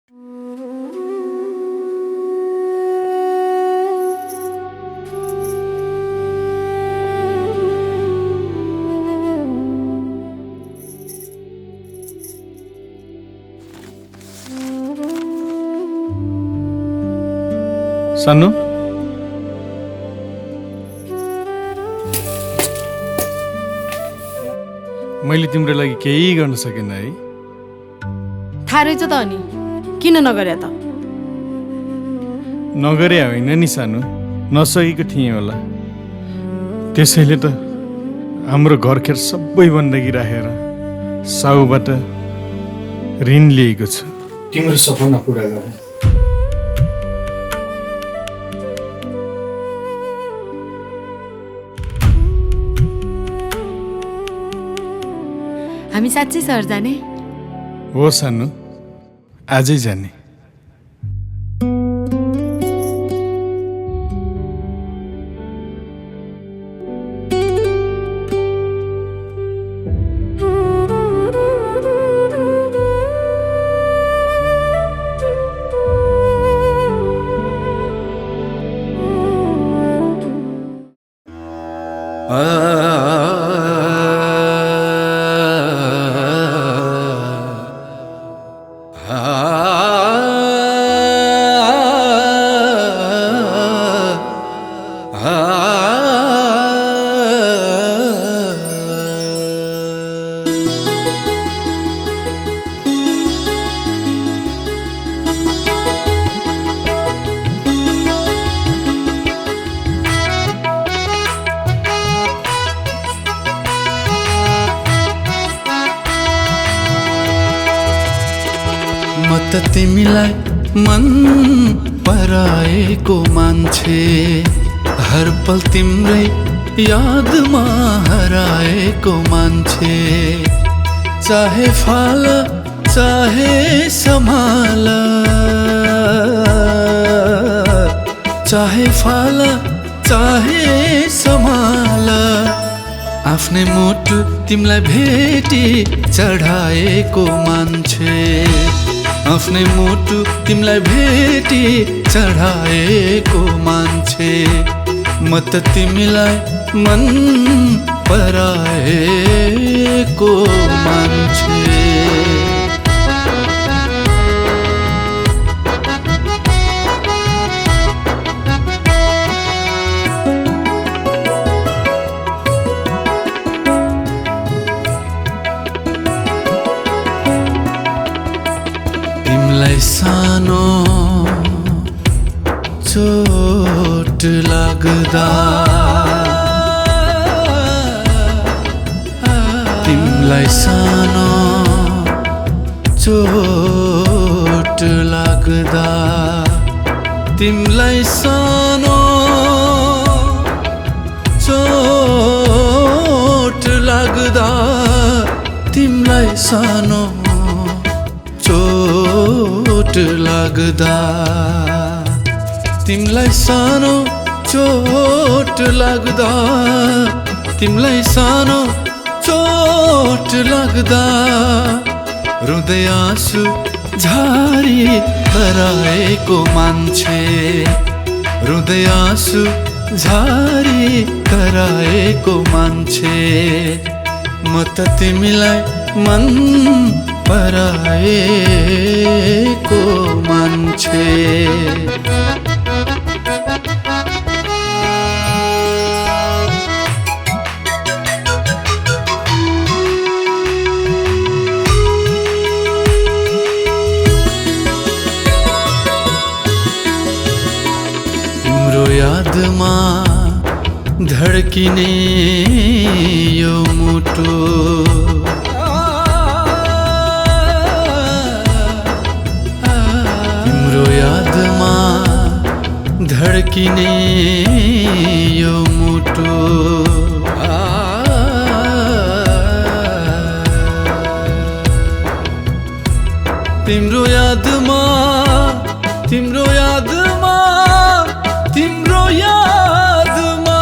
सानु मैले तिम्रो लागि केही गर्न सकेन है। थाहा रहेछ त अनि किन नगरे त? नगरे होइन नि सानु, नसकेको थिएँ होला। त्यसैले त हाम्रो घरखेर सबै बन्दगी राखेर साउबाट ऋण लिएको छु तिम्रो सपना पुरा गर्न। हामी साँच्चै सहर जाने हो सानु, आजै जाने। म त तिमीलाई मन पराएको मान्छे, हर पल तिम्रै यादमा हराएको मान्छे। चाहे फाल चाहे सम्हाल, चाहे फाल चाहे सम्हाल, आफ्नै मुटु तिमीलाई भेटी चढाएको मान्छे, आफ्नै मुटु तिमीलाई भेटी चढाएको मान्छे। म त तिमीलाई मन पराएको मान्छे। तिमीलाई सानो चोट लाग्दा, तिमीलाई सानो चोट लाग्दा, तिमीलाई सानो चोट लाग्दा, तिमीलाई सानो चोट लाग्दा, तिमीलाई सानो चोट लाग्दा, तिमीलाई सानो चोट लाग्दा, रुँदै आँसु झारी कराएको मान्छे, रुँदै आँसु झारी कराएको मान्छे। म त तिमीलाई मन पराएको मान्छे। तिम्रो यादमा धड्किने यो मुटु, तिम्रो यादमा धड्किने यो मुटु, तिम्रो यादमा, तिम्रो यादमा, तिम्रो यादमा,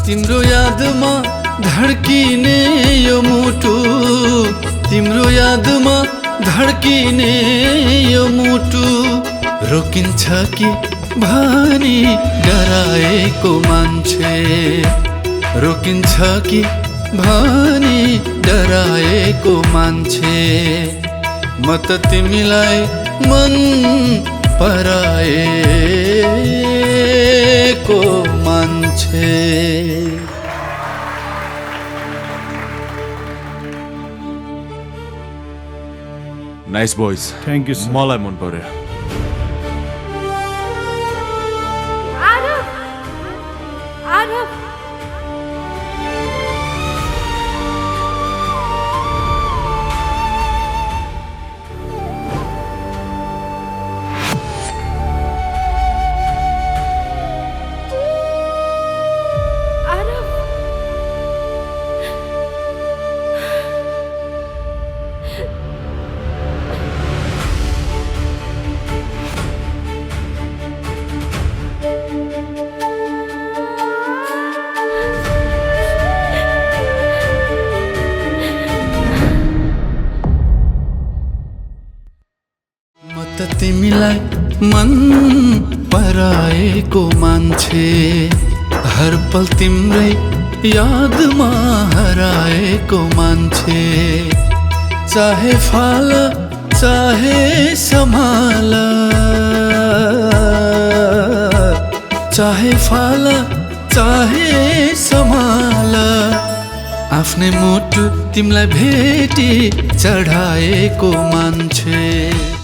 तिम्रो यादमा धड्किने यो मुटु, तिम्रो यादमा धड्किने यो मुटु रोकिन्छ कि भनी डराएको मान्छे रोकिन्छ कि भनी डराएको मान्छे म त तिमीलाई मन पराएको मान्छे nice boys thank you sir मलाई मन पर्यो त तिमीलाई मन पराएको मान्छे हर पल तिम्रै यादमा हराएको मान्छे चाहे फाल चाहे सम्हाल चाहे फाल चाहे सम्हाल आफ्नै मुटु तिमीलाई भेटी चढाएको मान्छे